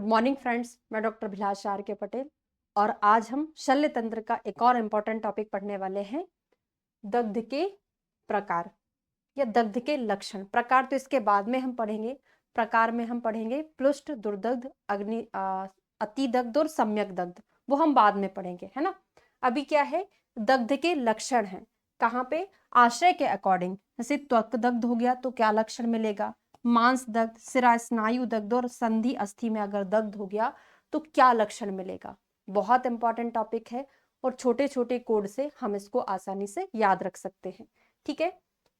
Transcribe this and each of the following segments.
Good morning friends, मैं doctor भिलाष are के पटेल और आज हम शल्य तंत्र का एक और इम्पॉर्टेंट टॉपिक पढ़ने वाले हैं। दग्ध के प्रकार या दग्ध के लक्षण। प्रकार तो इसके बाद में हम पढ़ेंगे। प्रकार में हम पढ़ेंगे प्लुष्ट, दुर्दग्ध, अतिदग्ध और सम्यक दग्ध, वो हम बाद में पढ़ेंगे, है ना। अभी क्या है, दग्ध के लक्षण हैं। कहाँ पे? आशय के अकॉर्डिंग। जैसे त्वक दग्ध हो गया तो क्या लक्षण मिलेगा, मांस दग्ध, सिरा स्नायु दग्ध और संधि अस्थि में अगर दग्ध हो गया तो क्या लक्षण मिलेगा। बहुत इंपॉर्टेंट टॉपिक है और छोटे छोटे कोड से हम इसको आसानी से याद रख सकते हैं। ठीक है,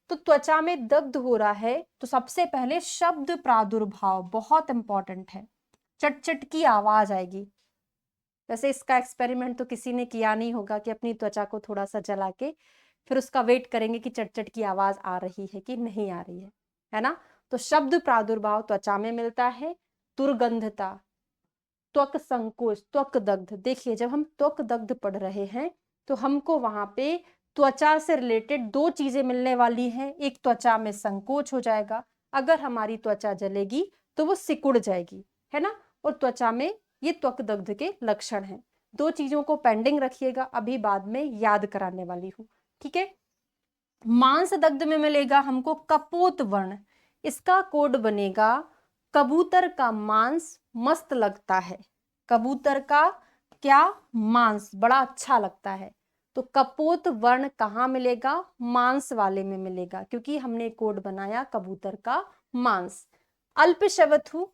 तो त्वचा में दग्ध हो रहा है तो सबसे पहले शब्द प्रादुर्भाव बहुत इंपॉर्टेंट है। चट की आवाज आएगी। वैसे इसका एक्सपेरिमेंट तो किसी ने किया नहीं होगा कि अपनी त्वचा को थोड़ा सा जला के फिर उसका वेट करेंगे कि चट की आवाज आ रही है कि नहीं आ रही है ना। तो शब्द प्रादुर्भाव त्वचा में मिलता है। दुर्गंधता, त्वक संकोच, त्वक दग्ध। देखिए, जब हम त्वक दग्ध पढ़ रहे हैं तो हमको वहां पे त्वचा से रिलेटेड दो चीजें मिलने वाली हैं। एक, त्वचा में संकोच हो जाएगा, अगर हमारी त्वचा जलेगी तो वो सिकुड़ जाएगी, है ना। और त्वचा में ये त्वक दग्ध के लक्षण हैं। दो चीजों को पेंडिंग रखिएगा, अभी बाद में याद कराने वाली हूं। ठीक है, मांस दग्ध में मिलेगा हमको कपोत वर्ण। इसका कोड बनेगा कबूतर का मांस मस्त लगता है। कबूतर का क्या? मांस बड़ा अच्छा लगता है। तो कपोत वर्ण कहाँ मिलेगा? मांस वाले में मिलेगा, क्योंकि हमने कोड बनाया कबूतर का मांस। अल्पशवथु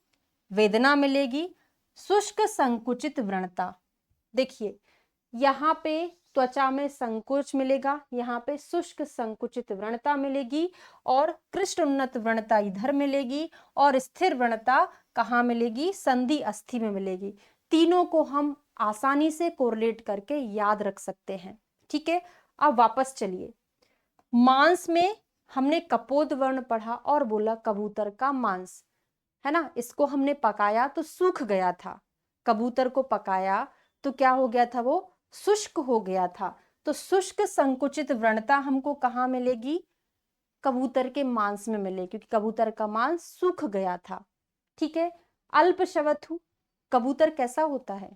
वेदना मिलेगी। शुष्क संकुचित व्रणता, देखिए यहाँ पे त्वचा में संकोच मिलेगा, यहाँ पे शुष्क संकुचित व्रणता मिलेगी और कृष्ण उन्नत व्रणता इधर मिलेगी और स्थिर व्रणता कहाँ मिलेगी? संधि अस्थि में मिलेगी। तीनों को हम आसानी से कोरिलेट करके याद रख सकते हैं। ठीक है, अब वापस चलिए। मांस में हमने कपोत वर्ण पढ़ा और बोला कबूतर का मांस, है ना। इसको हमने पकाया तो सूख गया था। कबूतर को पकाया तो क्या हो गया था? वो शुष्क हो गया था। तो शुष्क संकुचित व्रणता हमको कहाँ मिलेगी? कबूतर के मांस में मिलेगी, क्योंकि कबूतर का मांस सूख गया था। ठीक है, अल्पशवथु, कबूतर कैसा होता है?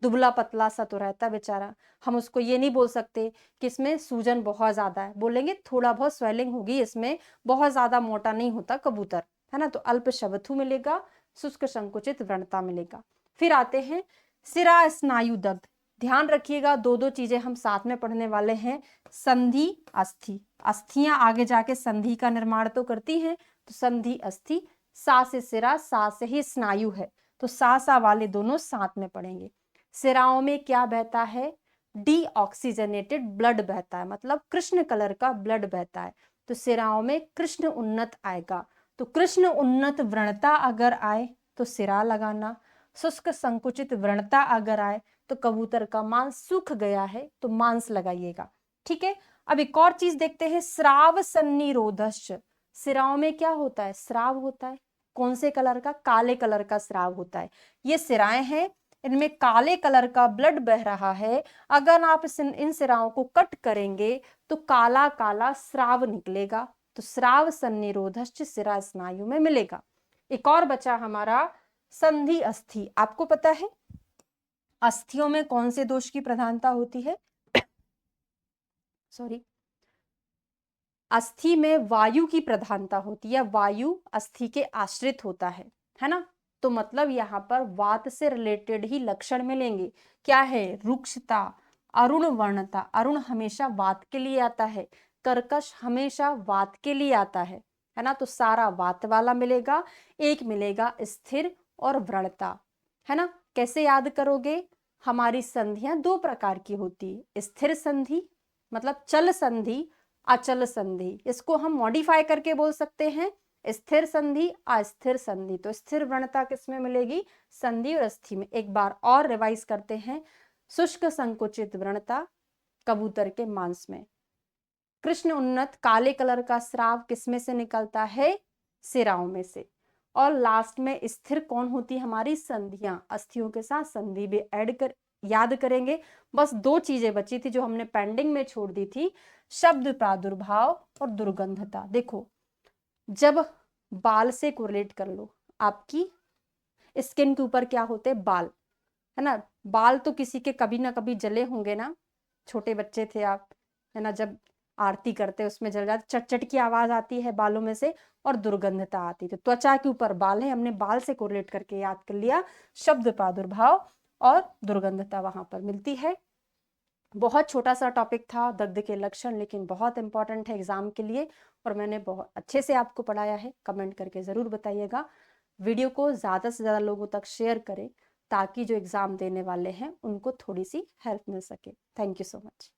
दुबला पतला सा तो रहता बेचारा। हम उसको ये नहीं बोल सकते कि इसमें सूजन बहुत ज्यादा है, बोलेंगे थोड़ा बहुत स्वेलिंग होगी इसमें, बहुत ज्यादा मोटा नहीं होता कबूतर, है ना। तो अल्पशवथु मिलेगा, शुष्क संकुचित व्रणता मिलेगा। फिर आते हैं सिरा स्नायु दग्ध। ध्यान रखिएगा, दो दो चीजें हम साथ में पढ़ने वाले हैं। संधि अस्थि, अस्थियां आगे जाके संधि का निर्माण तो करती हैं, तो संधि अस्थि। सा से सिरा, सा से ही स्नायु है, तो सा वाले दोनों साथ में पढ़ेंगे। सिराओं में क्या बहता है? डीऑक्सीजनेटेड ब्लड बहता है, मतलब कृष्ण कलर का ब्लड बहता है। तो सिराओं में कृष्ण उन्नत आएगा। तो कृष्ण उन्नत व्रणता अगर आए तो सिरा लगाना। शुष्क संकुचित व्रणता अगर आए तो कबूतर का मांस सूख गया है तो मांस लगाइएगा। ठीक है, अब एक और चीज देखते हैं, स्राव सन्निरोधश्च। सिराओं में क्या होता है? स्राव होता है। कौन से कलर का? काले कलर का स्राव होता है। ये सिराएं हैं, इनमें काले कलर का ब्लड बह रहा है। अगर आप इन सिराओं को कट करेंगे तो काला काला स्राव निकलेगा। तो स्राव सन्निरोधश्च सिरा स्नायु में मिलेगा। एक और बचा हमारा संधि अस्थि। आपको पता है अस्थियों में कौन से दोष की प्रधानता होती है? सॉरी, अस्थि में वायु की प्रधानता होती है। वायु अस्थि के आश्रित होता है ना। तो मतलब यहाँ पर वात से रिलेटेड ही लक्षण मिलेंगे। क्या है? रुक्षता, अरुण वर्णता। अरुण हमेशा वात के लिए आता है, कर्कश हमेशा वात के लिए आता है ना। तो सारा वात वाला मिलेगा। एक मिलेगा स्थिर और व्रणता, है ना। कैसे याद करोगे? हमारी संधियां दो प्रकार की होती है, स्थिर संधि मतलब चल संधि, अचल संधि। इसको हम मॉडिफाई करके बोल सकते हैं स्थिर संधि, अस्थिर संधि। तो स्थिर व्रणता किसमें मिलेगी? संधि और अस्थि में। एक बार और रिवाइज करते हैं। शुष्क संकुचित व्रणता कबूतर के मांस में। कृष्ण उन्नत काले कलर का स्राव किसमें से निकलता है? सिराओं में से। और लास्ट में स्थिर कौन होती है? हमारी संधियां। अस्थियों के साथ संधि भी ऐड कर याद करेंगे। बस दो चीजें बची थी जो हमने पेंडिंग में छोड़ दी थी, शब्द प्रादुर्भाव और दुर्गंधता। देखो, जब बाल से कोरिलेट कर लो, आपकी स्किन के ऊपर क्या होते हैं, बाल, है ना। बाल तो किसी के कभी ना कभी जले होंगे ना, छोटे बच्चे थे आप, है ना, जब आरती करते उसमें जल जाते, चटचट की आवाज आती है बालों में से और दुर्गंधता आती। तो त्वचा के ऊपर बाल है, हमने बाल से कोरिलेट करके याद कर लिया शब्द प्रादुर्भाव और दुर्गंधता वहां पर मिलती है। बहुत छोटा सा टॉपिक था दग्ध के लक्षण, लेकिन बहुत इंपॉर्टेंट है एग्जाम के लिए और मैंने बहुत अच्छे से आपको पढ़ाया है। कमेंट करके ज़रूर बताइएगा। वीडियो को ज़्यादा से ज़्यादा लोगों तक शेयर करें ताकि जो एग्ज़ाम देने वाले हैं उनको थोड़ी सी हेल्प मिल सके। Thank you so much.